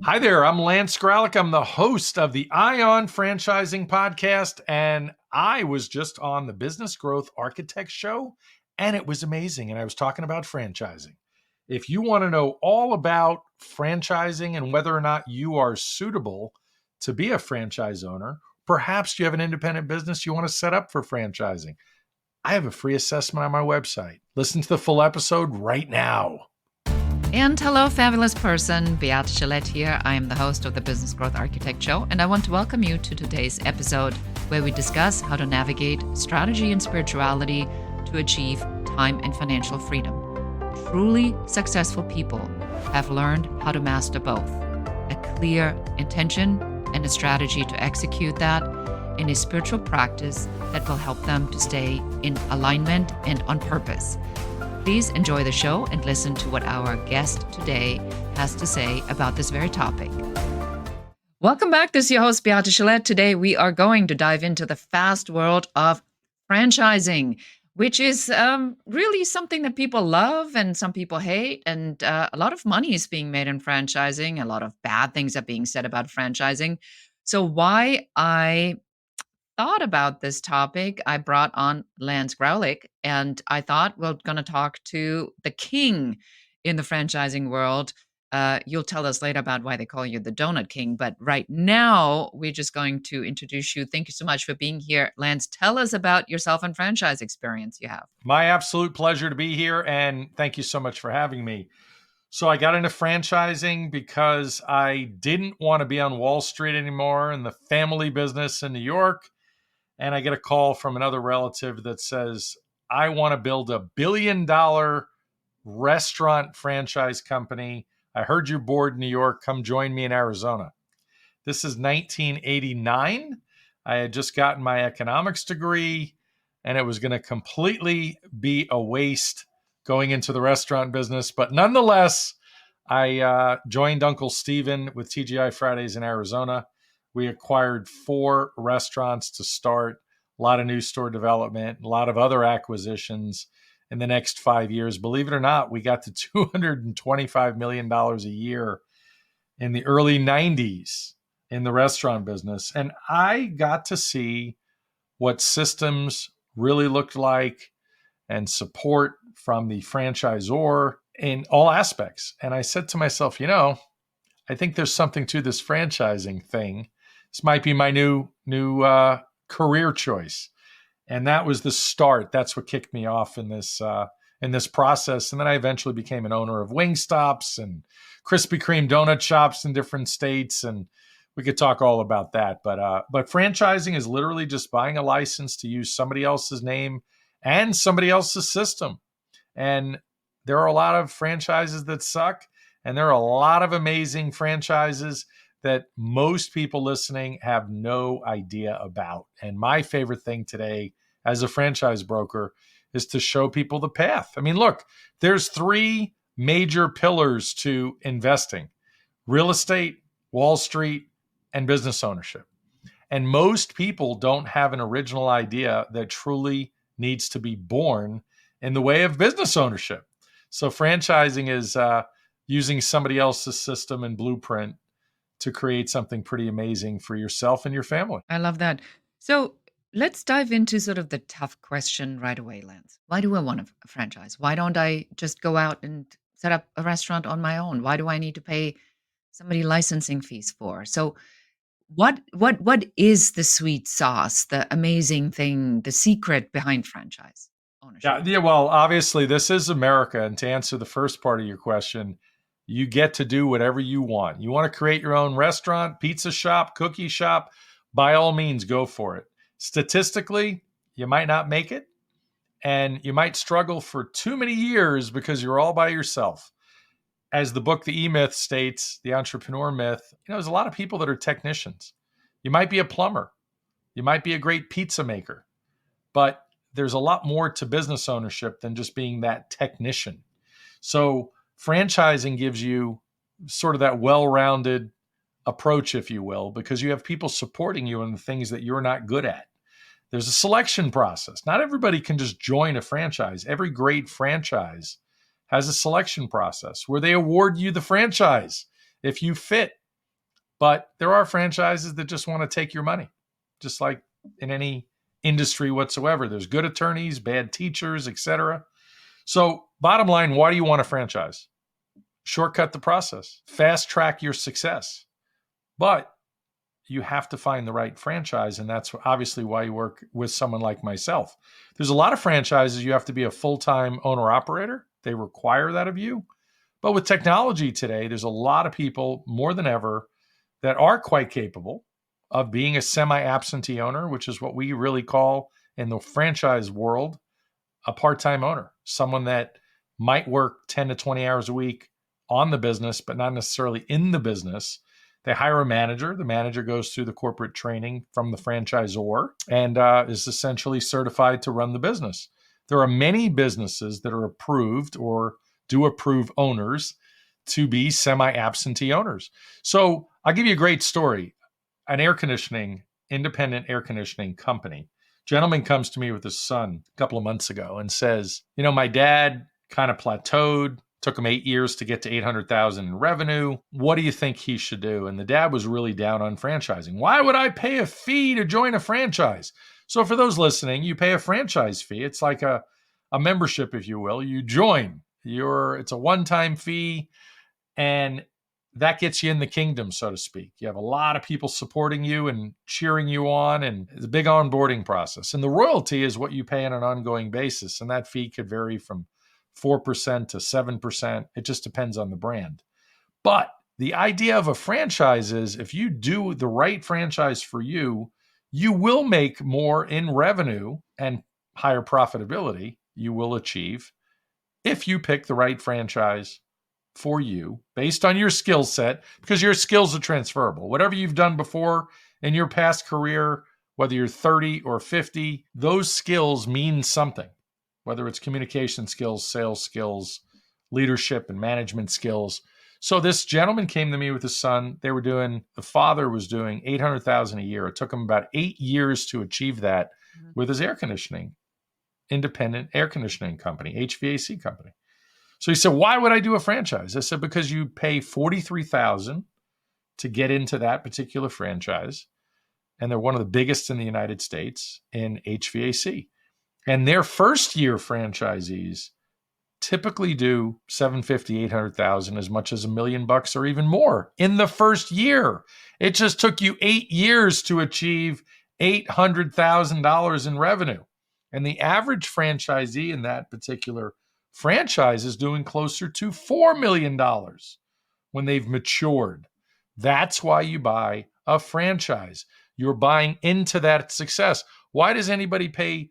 Hi there, I'm Lance Graulich. I'm the host of the Ion Franchising Podcast, and I was just on the Business Growth Architect Show, and it was amazing. And I was talking about franchising. If you want to know all about franchising and whether or not you are suitable to be a franchise owner, perhaps you have an independent business you want to set up for franchising, I have a free assessment on my website. Listen to the full episode right now. And hello, fabulous person. Beate Gillette here. I am the host of the Business Growth Architect Show, and I want to welcome you to today's episode where we discuss how to navigate strategy and spirituality to achieve time and financial freedom. Truly successful people have learned how to master both: a clear intention and a strategy to execute that in a spiritual practice that will help them to stay in alignment and on purpose. Please enjoy the show and listen to what our guest today has to say about this very topic. Welcome back. This is your host, Beate Gillette. Today, we are going to dive into the fast world of franchising, which is really something that people love and some people hate. And a lot of money is being made in franchising. A lot of bad things are being said about franchising. So why I thought about this topic, I brought on Lance Graulich, and I thought we're going to talk to the king in the franchising world. You'll tell us later about why they call you the Donut King, but right now we're just going to introduce you. Thank you so much for being here. Lance, tell us about yourself and franchise experience you have. My absolute pleasure to be here, and thank you so much for having me. So I got into franchising because I didn't want to be on Wall Street anymore in the family business in New York. And I get a call from another relative that says, I want to build $1 billion restaurant franchise company. I heard you're bored in New York. Come join me in Arizona. This is 1989. I had just gotten my economics degree, and it was going to completely be a waste going into the restaurant business. But nonetheless, I joined Uncle Steven with TGI Fridays in Arizona. We acquired 4 restaurants to start, a lot of new store development, a lot of other acquisitions in the next 5 years. Believe it or not, we got to $225 million a year in the early 90s in the restaurant business. And I got to see what systems really looked like and support from the franchisor in all aspects. And I said to myself, I think there's something to this franchising thing. This might be my new career choice. And that was the start. That's what kicked me off in this process. And then I eventually became an owner of Wingstops and Krispy Kreme donut shops in different states. And we could talk all about that. But franchising is literally just buying a license to use somebody else's name and somebody else's system. And there are a lot of franchises that suck. And there are a lot of amazing franchises that most people listening have no idea about. And my favorite thing today as a franchise broker is to show people the path. I mean, look, there's 3 major pillars to investing: real estate, Wall Street, and business ownership. And most people don't have an original idea that truly needs to be born in the way of business ownership. So franchising is using somebody else's system and blueprint to create something pretty amazing for yourself and your family. I love that. So let's dive into sort of the tough question right away, Lance. Why do I want a franchise? Why don't I just go out and set up a restaurant on my own? Why do I need to pay somebody licensing fees for? So what is the sweet sauce, the amazing thing, the secret behind franchise ownership? Yeah. Well, obviously this is America. And to answer the first part of your question, you get to do whatever you want. You want to create your own restaurant, pizza shop, cookie shop, by all means, go for it. Statistically, you might not make it, and you might struggle for too many years because you're all by yourself. As the book, The E-Myth states, the entrepreneur myth, there's a lot of people that are technicians. You might be a plumber. You might be a great pizza maker, but there's a lot more to business ownership than just being that technician. So franchising gives you sort of that well-rounded approach, if you will, because you have people supporting you in the things that you're not good at. There's a selection process. Not everybody can just join a franchise. Every great franchise has a selection process where they award you the franchise if you fit But there are franchises that just want to take your money, just like in any industry whatsoever. There's good attorneys, bad teachers, etc. So bottom line, why do you want a franchise? Shortcut the process, fast track your success. But you have to find the right franchise. And that's obviously why you work with someone like myself. There's a lot of franchises you have to be a full-time owner operator. They require that of you. But with technology today, there's a lot of people more than ever that are quite capable of being a semi-absentee owner, which is what we really call in the franchise world a part-time owner, someone that might work 10 to 20 hours a week on the business, but not necessarily in the business. They hire a manager. The manager goes through the corporate training from the franchisor and is essentially certified to run the business. There are many businesses that are approved or do approve owners to be semi-absentee owners. So I'll give you a great story. An independent air conditioning company. Gentleman comes to me with his son a couple of months ago and says, my dad kind of plateaued. Took him 8 years to get to 800,000 in revenue. What do you think he should do? And the dad was really down on franchising. Why would I pay a fee to join a franchise? So for those listening, you pay a franchise fee. It's like a membership, if you will. You join. It's a one-time fee, and that gets you in the kingdom, so to speak. You have a lot of people supporting you and cheering you on, and it's a big onboarding process. And the royalty is what you pay on an ongoing basis, and that fee could vary from 4% to 7%. It just depends on the brand. But the idea of a franchise is if you do the right franchise for you, you will make more in revenue and higher profitability you will achieve if you pick the right franchise for you based on your skill set, because your skills are transferable. Whatever you've done before in your past career, whether you're 30 or 50, those skills mean something. Whether it's communication skills, sales skills, leadership and management skills. So this gentleman came to me with his son. The father was doing 800,000 a year. It took him about 8 years to achieve that with his independent air conditioning company, HVAC company. So he said, why would I do a franchise? I said, because you pay $43,000 to get into that particular franchise. And they're one of the biggest in the United States in HVAC. And their first year franchisees typically do 750, 800,000, as much as $1 million or even more in the first year. It just took you 8 years to achieve $800,000 in revenue. And the average franchisee in that particular franchise is doing closer to $4 million when they've matured. That's why you buy a franchise. You're buying into that success. Why does anybody pay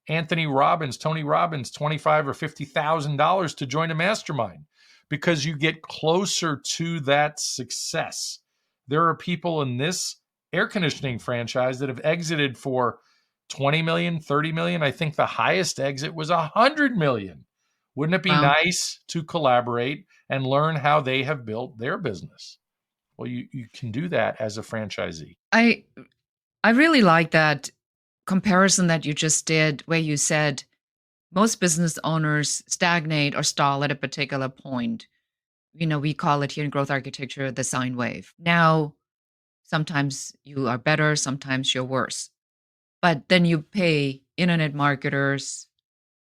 Tony Robbins, $25,000 or $50,000 to join a mastermind? Because you get closer to that success. There are people in this air conditioning franchise that have exited for 20 million, 30 million. I think the highest exit was 100 million. Wouldn't it be nice to collaborate and learn how they have built their business? Well, you can do that as a franchisee. I really like that comparison that you just did, where you said most business owners stagnate or stall at a particular point. We call it here in growth architecture the sine wave. Now, sometimes you are better, sometimes you're worse. But then you pay internet marketers,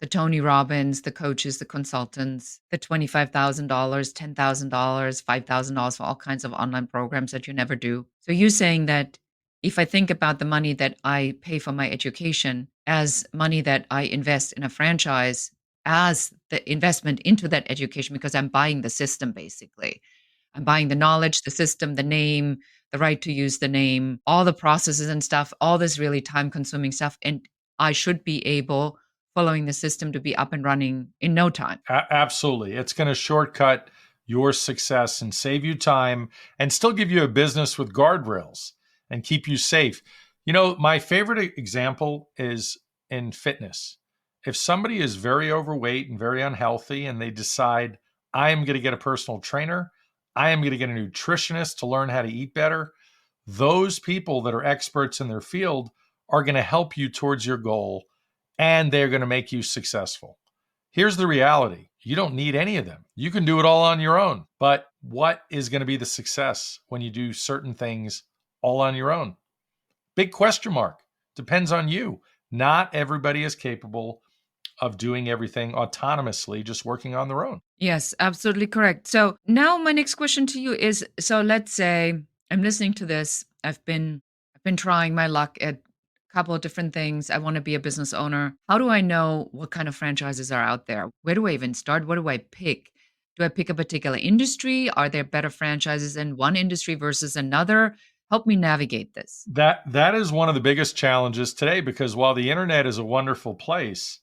the Tony Robbins, the coaches, the consultants, the $25,000, $10,000, $5,000 for all kinds of online programs that you never do. So you're saying that if I think about the money that I pay for my education as money that I invest in a franchise, as the investment into that education, because I'm buying the system, basically. I'm buying the knowledge, the system, the name, the right to use the name, all the processes and stuff, all this really time-consuming stuff. And I should be able, following the system, to be up and running in no time. Absolutely. It's going to shortcut your success and save you time and still give you a business with guardrails and keep you safe. My favorite example is in fitness. If somebody is very overweight and very unhealthy and they decide, I am going to get a personal trainer, I am going to get a nutritionist to learn how to eat better, those people that are experts in their field are going to help you towards your goal, and they're going to make you successful. Here's the reality. You don't need any of them. You can do it all on your own. But what is going to be the success when you do certain things all on your own? Big question mark. Depends on you. Not everybody is capable of doing everything autonomously, just working on their own. Yes, absolutely correct. So now my next question to you is, so let's say I'm listening to this. I've been trying my luck at a couple of different things. I want to be a business owner. How do I know what kind of franchises are out there? Where do I even start? What do I pick? Do I pick a particular industry? Are there better franchises in one industry versus another? Help me navigate this. That is one of the biggest challenges today, because while the internet is a wonderful place,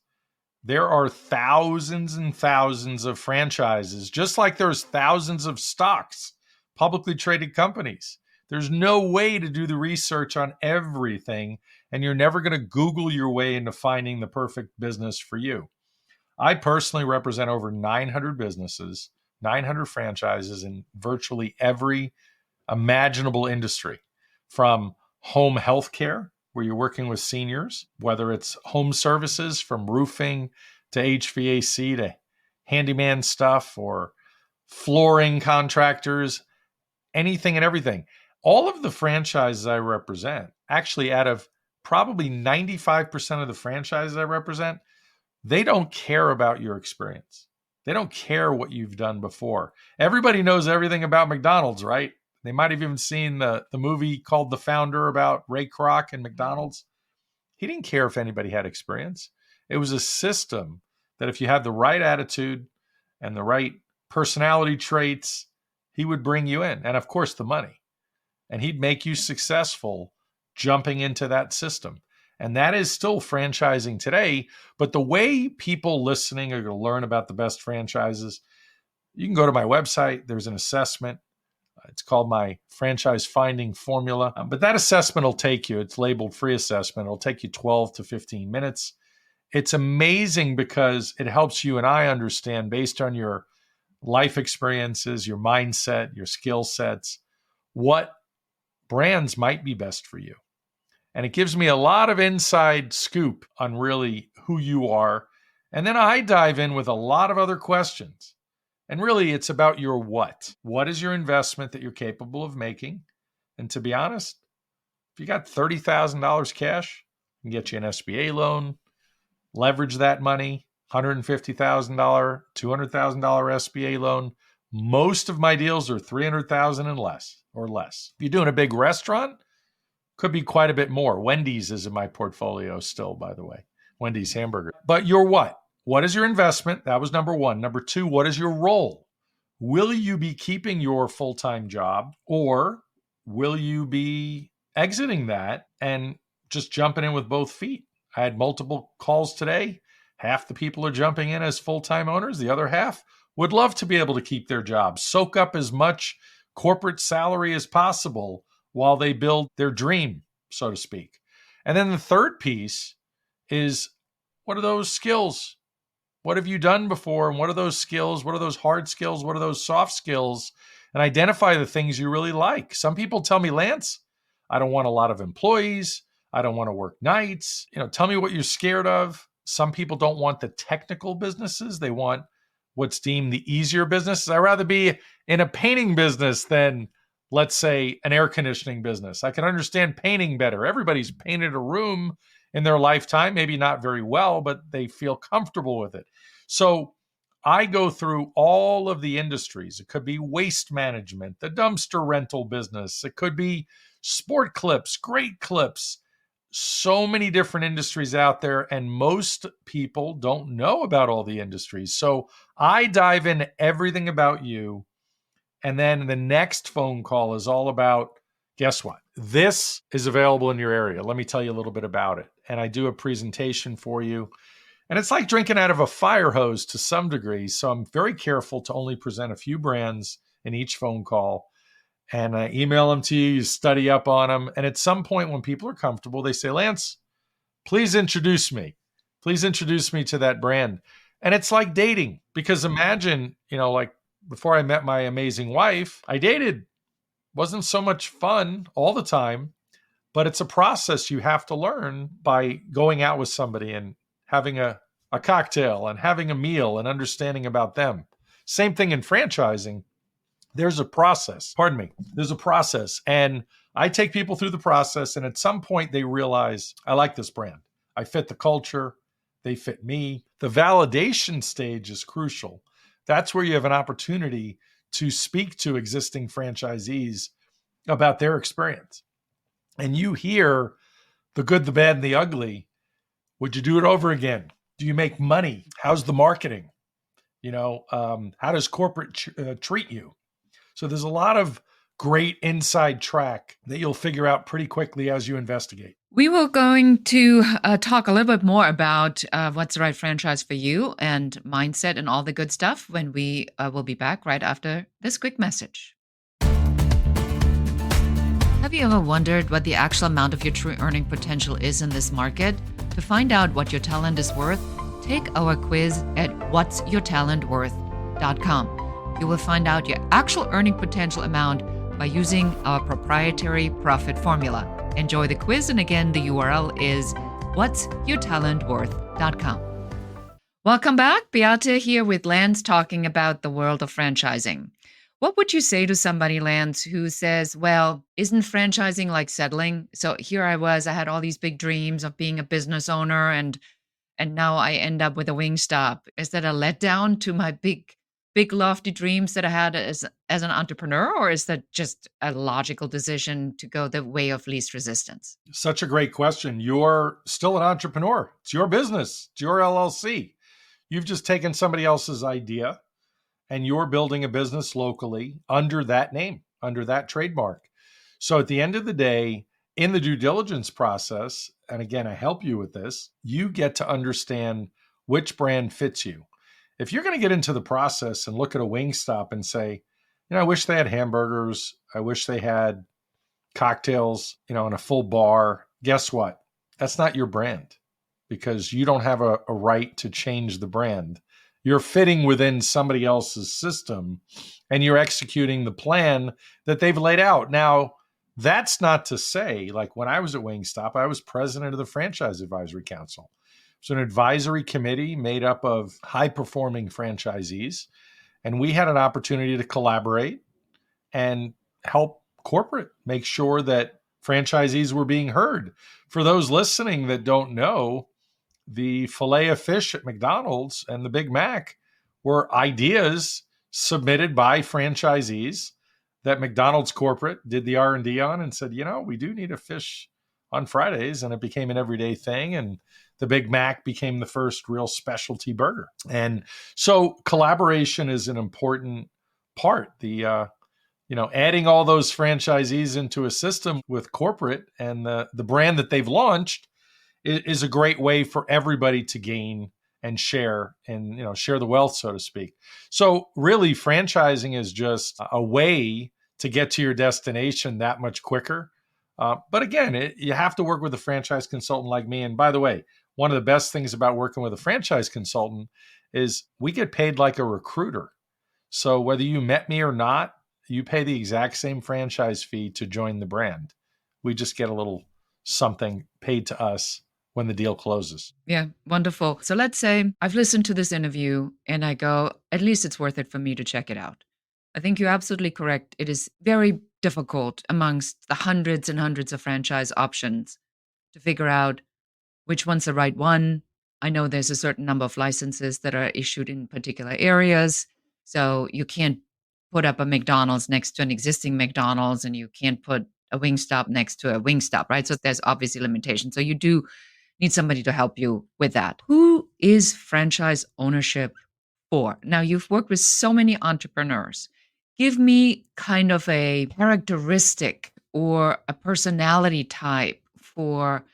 there are thousands and thousands of franchises, just like there's thousands of stocks, publicly traded companies. There's no way to do the research on everything, and you're never going to Google your way into finding the perfect business for you. I personally represent over 900 businesses, 900 franchises in virtually every imaginable industry, from home healthcare, where you're working with seniors, whether it's home services from roofing to HVAC to handyman stuff or flooring contractors, anything and everything. All of the franchises I represent, actually, out of probably 95% of the franchises I represent, they don't care about your experience. They don't care what you've done before. Everybody knows everything about McDonald's, right? They might have even seen the movie called The Founder about Ray Kroc and McDonald's. He didn't care if anybody had experience. It was a system that if you had the right attitude and the right personality traits, he would bring you in. And of course, the money. And he'd make you successful jumping into that system. And that is still franchising today. But the way people listening are going to learn about the best franchises, you can go to my website. There's an assessment. It's called my franchise finding formula. But that assessment will take you, it's labeled free assessment. It'll take you 12 to 15 minutes. It's amazing because it helps you and I understand, based on your life experiences, your mindset, your skill sets, what brands might be best for you. And it gives me a lot of inside scoop on really who you are. And then I dive in with a lot of other questions. And really, it's about your what. What is your investment that you're capable of making? And to be honest, if you got $30,000 cash, I can get you an SBA loan, leverage that money, $150,000, $200,000 SBA loan. Most of my deals are $300,000 and less or less. If you're doing a big restaurant, could be quite a bit more. Wendy's is in my portfolio still, by the way. Wendy's hamburger. But your what? What is your investment? That was number one. Number two, what is your role? Will you be keeping your full-time job, or will you be exiting that and just jumping in with both feet? I had multiple calls today. Half the people are jumping in as full-time owners. The other half would love to be able to keep their job, soak up as much corporate salary as possible while they build their dream, so to speak. And then the third piece is, what are those skills? What have you done before? And what are those skills? What are those hard skills? What are those soft skills? And identify the things you really like. Some people tell me, Lance, I don't want a lot of employees. I don't want to work nights. Tell me what you're scared of. Some people don't want the technical businesses. They want what's deemed the easier businesses. I'd rather be in a painting business than, let's say, an air conditioning business. I can understand painting better. Everybody's painted a room in their lifetime, maybe not very well, but they feel comfortable with it. So I go through all of the industries. It could be waste management, the dumpster rental business. It could be sport clips, great clips. So many different industries out there, and most people don't know about all the industries. So I dive into everything about you. And then the next phone call is all about, guess what? This is available in your area. Let me tell you a little bit about it. And I do a presentation for you. And it's like drinking out of a fire hose to some degree. So I'm very careful to only present a few brands in each phone call. And I email them to you, you study up on them. And at some point when people are comfortable, they say, Lance, please introduce me. Please introduce me to that brand. And it's like dating, because imagine, like before I met my amazing wife, I dated. Wasn't so much fun all the time, but it's a process you have to learn by going out with somebody and having a cocktail and having a meal and understanding about them. Same thing in franchising. there's a process. Pardon me. There's a process. And I take people through the process. And at some point, they realize, I like this brand. I fit the culture. They fit me. The validation stage is crucial. That's where you have an opportunity to speak to existing franchisees about their experience. And you hear the good, the bad, and the ugly. Would you do it over again? Do you make money? How's the marketing? How does corporate treat you? So there's a lot of great inside track that you'll figure out pretty quickly as you investigate. We were going to talk a little bit more about what's the right franchise for you and mindset and all the good stuff when we will be back right after this quick message. Have you ever wondered what the actual amount of your true earning potential is in this market? To find out what your talent is worth, take our quiz at whatsyourtalentworth.com. You will find out your actual earning potential amount by using our proprietary profit formula. Enjoy the quiz, and again, the URL is whatsyourtalentworth.com. Welcome back. Beate here with Lance talking about the world of franchising. What would you say to somebody, Lance, who says, well, isn't franchising like settling? So here I was, I had all these big dreams of being a business owner, and now I end up with a Wingstop. Is that a letdown to my big lofty dreams that I had as an entrepreneur, or is that just a logical decision to go the way of least resistance? Such a great question. You're still an entrepreneur. It's your business. It's your LLC. You've just taken somebody else's idea and you're building a business locally under that name, under that trademark. So at the end of the day, in the due diligence process, and again, I help you with this, you get to understand which brand fits you. If you're going to get into the process and look at a Wingstop and say, I wish they had hamburgers, I wish they had cocktails, in a full bar, guess what? That's not your brand, because you don't have a right to change the brand. You're fitting within somebody else's system and you're executing the plan that they've laid out. Now, that's not to say, like when I was at Wingstop, I was president of the Franchise Advisory Council. It's an advisory committee made up of high-performing franchisees, and we had an opportunity to collaborate and help corporate make sure that franchisees were being heard. For those listening that don't know, the filet of fish at McDonald's and the Big Mac were ideas submitted by franchisees that McDonald's corporate did the R&D on and said, we do need a fish on Fridays, and it became an everyday thing. And the Big Mac became the first real specialty burger. And so collaboration is an important part. Adding all those franchisees into a system with corporate and the brand that they've launched is a great way for everybody to gain and share and, share the wealth, so to speak. So really, franchising is just a way to get to your destination that much quicker. But again, you have to work with a franchise consultant like me. And by the way, one of the best things about working with a franchise consultant is we get paid like a recruiter. So whether you met me or not, you pay the exact same franchise fee to join the brand. We just get a little something paid to us when the deal closes. Yeah, wonderful. So let's say I've listened to this interview and I go, at least it's worth it for me to check it out. I think you're absolutely correct. It is very difficult amongst the hundreds and hundreds of franchise options to figure out which one's the right one. I know there's a certain number of licenses that are issued in particular areas. So you can't put up a McDonald's next to an existing McDonald's, and you can't put a Wingstop next to a Wingstop, right? So there's obviously limitations. So you do need somebody to help you with that. Who is franchise ownership for? Now, you've worked with so many entrepreneurs. Give me kind of a characteristic or a personality type for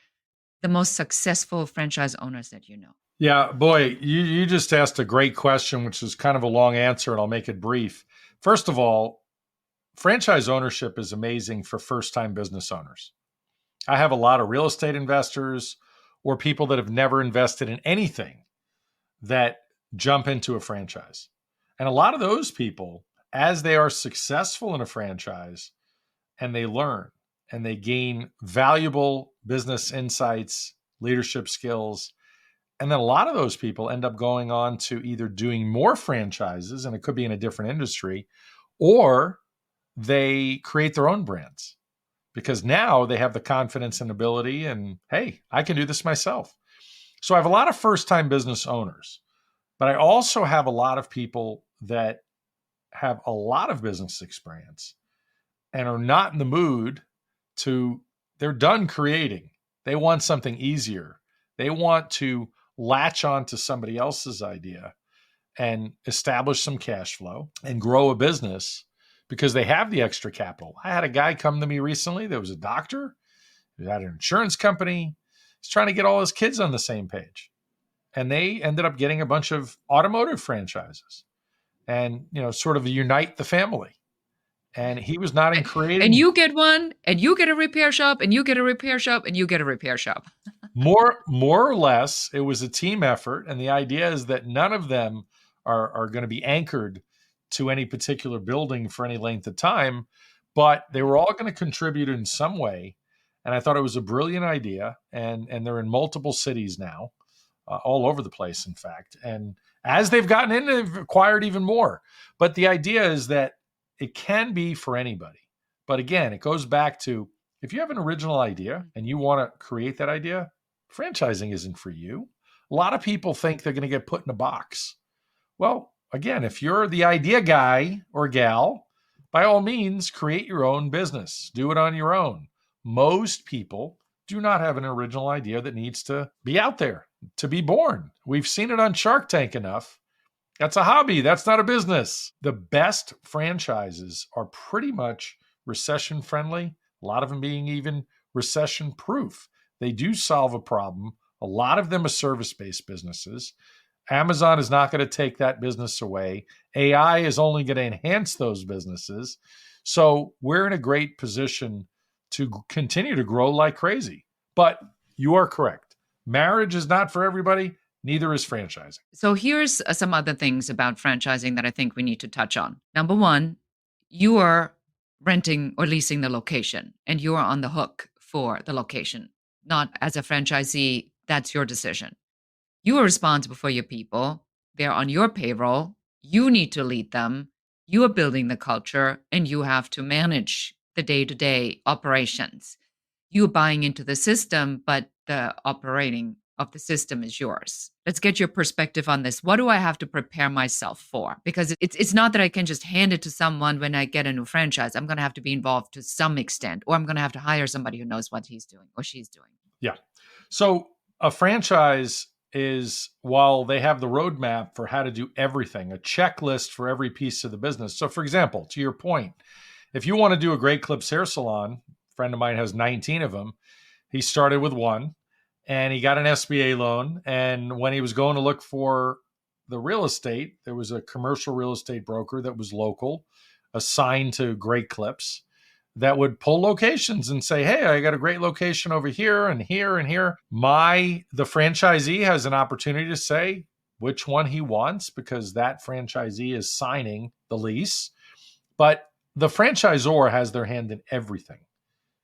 the most successful franchise owners that you know. Yeah, boy, you just asked a great question, which is kind of a long answer, and I'll make it brief. First of all, franchise ownership is amazing for first-time business owners. I have a lot of real estate investors or people that have never invested in anything that jump into a franchise. And a lot of those people, as they are successful in a franchise and they learn and they gain valuable business insights, leadership skills, and then a lot of those people end up going on to either doing more franchises, and it could be in a different industry, or they create their own brands because now they have the confidence and ability and, hey, I can do this myself. So I have a lot of first-time business owners, but I also have a lot of people that have a lot of business experience and are not in the mood they're done creating. They want something easier. They want to latch on to somebody else's idea and establish some cash flow and grow a business because they have the extra capital. I had a guy come to me recently that was a doctor, who had an insurance company. He's trying to get all his kids on the same page. And they ended up getting a bunch of automotive franchises and, sort of unite the family. And he was not in creating. And you get one, and you get a repair shop, and you get a repair shop, and you get a repair shop. More or less, it was a team effort. And the idea is that none of them are going to be anchored to any particular building for any length of time, but they were all going to contribute in some way. And I thought it was a brilliant idea. And they're in multiple cities now, all over the place, in fact. And as they've gotten in, they've acquired even more. But the idea is that it can be for anybody. But again, it goes back to, if you have an original idea and you want to create that idea, franchising isn't for you. A lot of people think they're going to get put in a box. Well, again, if you're the idea guy or gal, by all means, create your own business. Do it on your own. Most people do not have an original idea that needs to be out there, to be born. We've seen it on Shark Tank enough. That's a hobby. That's not a business. The best franchises are pretty much recession friendly, a lot of them being even recession proof. They do solve a problem. A lot of them are service-based businesses. Amazon is not going to take that business away. AI is only going to enhance those businesses. So we're in a great position to continue to grow like crazy. But you are correct. Marriage is not for everybody. Neither is franchising. So here's some other things about franchising that I think we need to touch on. Number one, you are renting or leasing the location, and you are on the hook for the location. Not as a franchisee, that's your decision. You are responsible for your people. They're on your payroll. You need to lead them. You are building the culture, and you have to manage the day-to-day operations. You are buying into the system, but the operating of the system is yours. Let's get your perspective on this. What do I have to prepare myself for? Because it's not that I can just hand it to someone when I get a new franchise. I'm going to have to be involved to some extent, or I'm going to have to hire somebody who knows what he's doing or she's doing. Yeah. So a franchise is, while they have the roadmap for how to do everything, a checklist for every piece of the business. So for example, to your point, if you want to do a Great Clips hair salon, a friend of mine has 19 of them. He started with one. And he got an SBA loan. And when he was going to look for the real estate, there was a commercial real estate broker that was local, assigned to Great Clips, that would pull locations and say, hey, I got a great location over here and here and here. The franchisee has an opportunity to say which one he wants because that franchisee is signing the lease. But the franchisor has their hand in everything.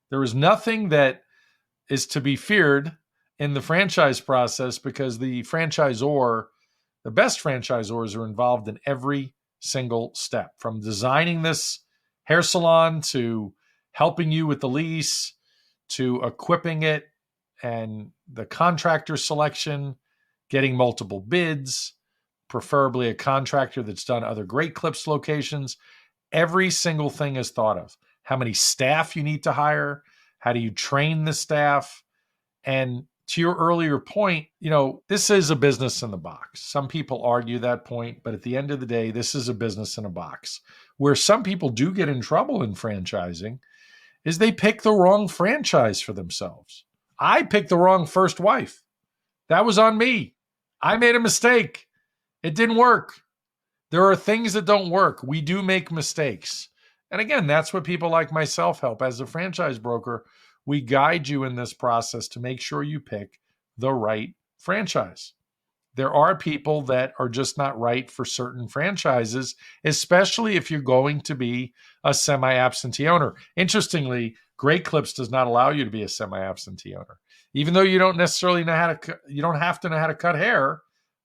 There is nothing that is to be feared in the franchise process because the best franchisors are involved in every single step, from designing this hair salon to helping you with the lease to equipping it and the contractor selection, getting multiple bids, preferably a contractor that's done other Great Clips locations. Every single thing is thought of. How many staff you need to hire? How do you train the staff? And to your earlier point, this is a business in the box. Some people argue that point, but at the end of the day, this is a business in a box. Where some people do get in trouble in franchising is they pick the wrong franchise for themselves. I picked the wrong first wife. That was on me. I made a mistake. It didn't work. There are things that don't work. We do make mistakes. And again, that's what people like myself help. As a franchise broker, we guide you in this process to make sure you pick the right franchise. There are people that are just not right for certain franchises, especially if you're going to be a semi-absentee owner. Interestingly, Great Clips does not allow you to be a semi-absentee owner. Even though you don't necessarily know you don't have to know how to cut hair.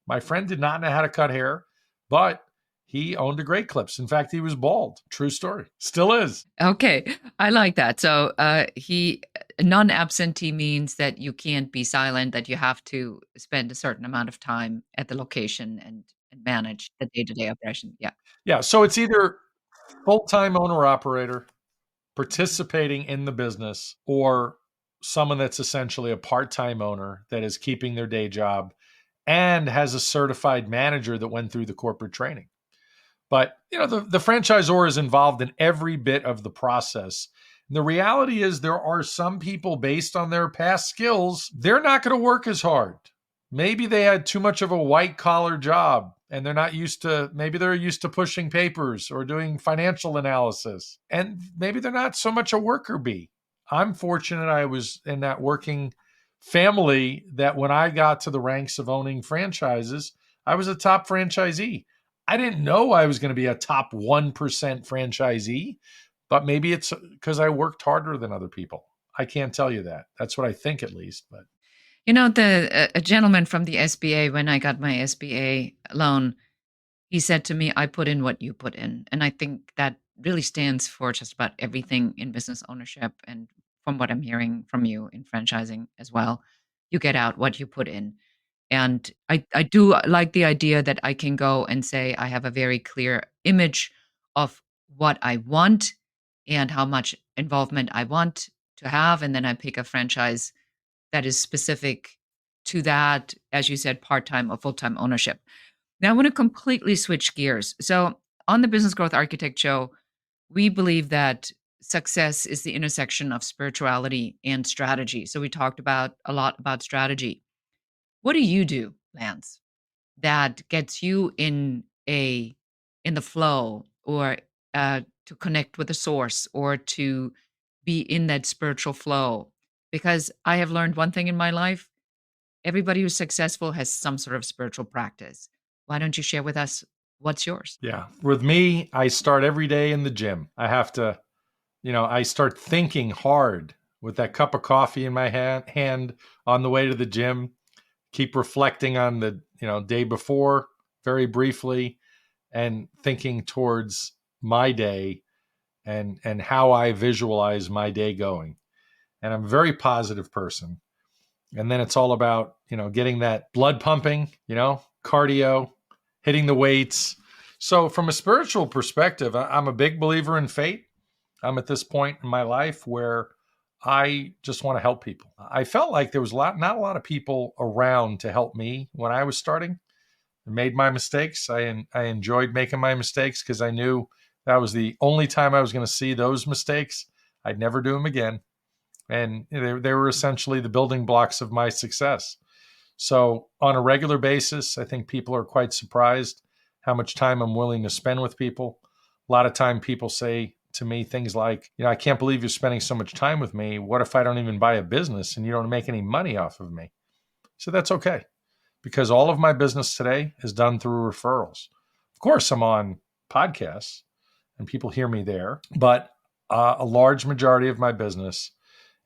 My friend did not know how to cut hair, but he owned a Great Clips. In fact, he was bald. True story. Still is. Okay, I like that. So he non-absentee means that you can't be silent, that you have to spend a certain amount of time at the location and manage the day-to-day operation. Yeah. Yeah. So it's either full-time owner operator participating in the business or someone that's essentially a part-time owner that is keeping their day job and has a certified manager that went through the corporate training. But the franchisor is involved in every bit of the process. And the reality is there are some people based on their past skills, they're not going to work as hard. Maybe they had too much of a white collar job and maybe they're used to pushing papers or doing financial analysis. And maybe they're not so much a worker bee. I'm fortunate I was in that working family that when I got to the ranks of owning franchises, I was a top franchisee. I didn't know I was going to be a top 1% franchisee, but maybe it's because I worked harder than other people. I can't tell you that. That's what I think at least. But A gentleman from the SBA, when I got my SBA loan, he said to me, I put in what you put in. And I think that really stands for just about everything in business ownership. And from what I'm hearing from you in franchising as well, you get out what you put in. And I do like the idea that I can go and say, I have a very clear image of what I want and how much involvement I want to have. And then I pick a franchise that is specific to that, as you said, part time or full time ownership. Now, I want to completely switch gears. So, on the Business Growth Architect Show, we believe that success is the intersection of spirituality and strategy. So, we talked about a lot about strategy. What do you do, Lance, that gets you in the flow, or to connect with the source, or to be in that spiritual flow? Because I have learned one thing in my life: everybody who's successful has some sort of spiritual practice. Why don't you share with us what's yours? yeah, with me, I start every day in the gym. I have to, I start thinking hard with that cup of coffee in my hand on the way to the gym, keep reflecting on the, day before very briefly and thinking towards my day and how I visualize my day going. And I'm a very positive person. And then it's all about, getting that blood pumping, cardio, hitting the weights. So from a spiritual perspective, I'm a big believer in fate. I'm at this point in my life where I just want to help people. I felt like there was not a lot of people around to help me when I was starting. I made my mistakes. I enjoyed making my mistakes because I knew that was the only time I was going to see those mistakes. I'd never do them again. And they were essentially the building blocks of my success. So on a regular basis, I think people are quite surprised how much time I'm willing to spend with people. A lot of time people say to me things like, I can't believe you're spending so much time with me. What if I don't even buy a business and you don't make any money off of me? So that's okay, because all of my business today is done through referrals. Of course, I'm on podcasts and people hear me there, but a large majority of my business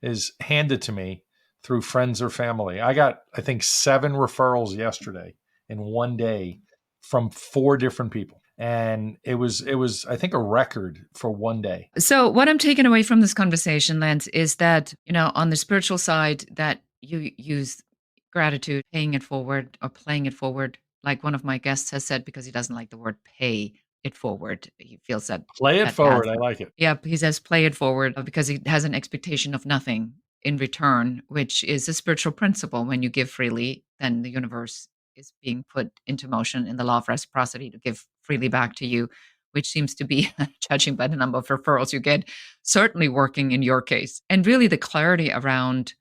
is handed to me through friends or family. I got, I think, 7 referrals yesterday in one day from 4 different people. And it was, I think, a record for one day. So what I'm taking away from this conversation, Lance, is that, on the spiritual side, that you use gratitude, paying it forward or playing it forward. Like one of my guests has said, because he doesn't like the word pay it forward. He feels that Play it that forward. has, I like it. yeah, he says play it forward because he has an expectation of nothing in return, which is a spiritual principle. When you give freely, then the universe is being put into motion in the law of reciprocity to give freely back to you, which seems to be, judging by the number of referrals you get, certainly working in your case. And really the clarity around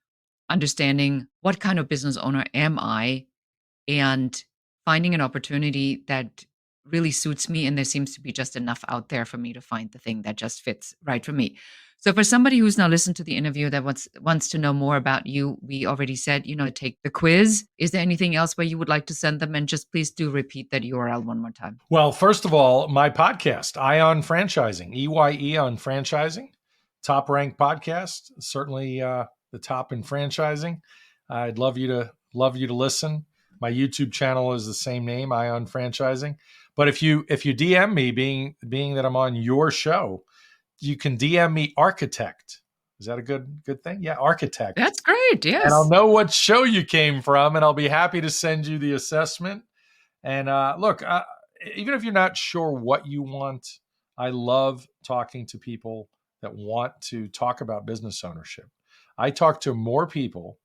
understanding what kind of business owner am I, and finding an opportunity that really suits me. And there seems to be just enough out there for me to find the thing that just fits right for me. So for somebody who's now listened to the interview that wants to know more about you, we already said, take the quiz. Is there anything else where you would like to send them? And just please do repeat that URL one more time. Well, first of all, my podcast, Ion Franchising, EYE on Franchising, top ranked podcast, certainly the top in franchising. I'd love you to listen. My YouTube channel is the same name, Ion Franchising. But if you DM me, being that I'm on your show, you can DM me architect. Is that a good thing? Yeah, architect. That's great. Yes. And I'll know what show you came from, and I'll be happy to send you the assessment. And look, even if you're not sure what you want, I love talking to people that want to talk about business ownership. I talk to more people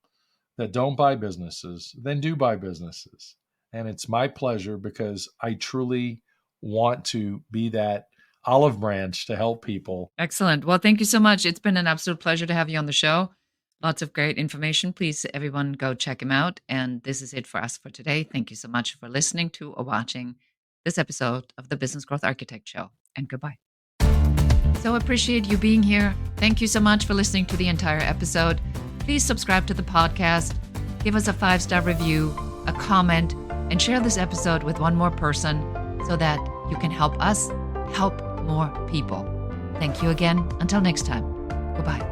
that don't buy businesses than do buy businesses. And it's my pleasure because I truly want to be that olive branch to help people. Excellent. Well, thank you so much. It's been an absolute pleasure to have you on the show. Lots of great information. Please, everyone, go check him out. And this is it for us for today. Thank you so much for listening to or watching this episode of the Business Growth Architect Show. And goodbye. So appreciate you being here. Thank you so much for listening to the entire episode. Please subscribe to the podcast, give us a 5-star review, a comment, and share this episode with one more person so that you can help us help more people. Thank you again. Until next time. Goodbye.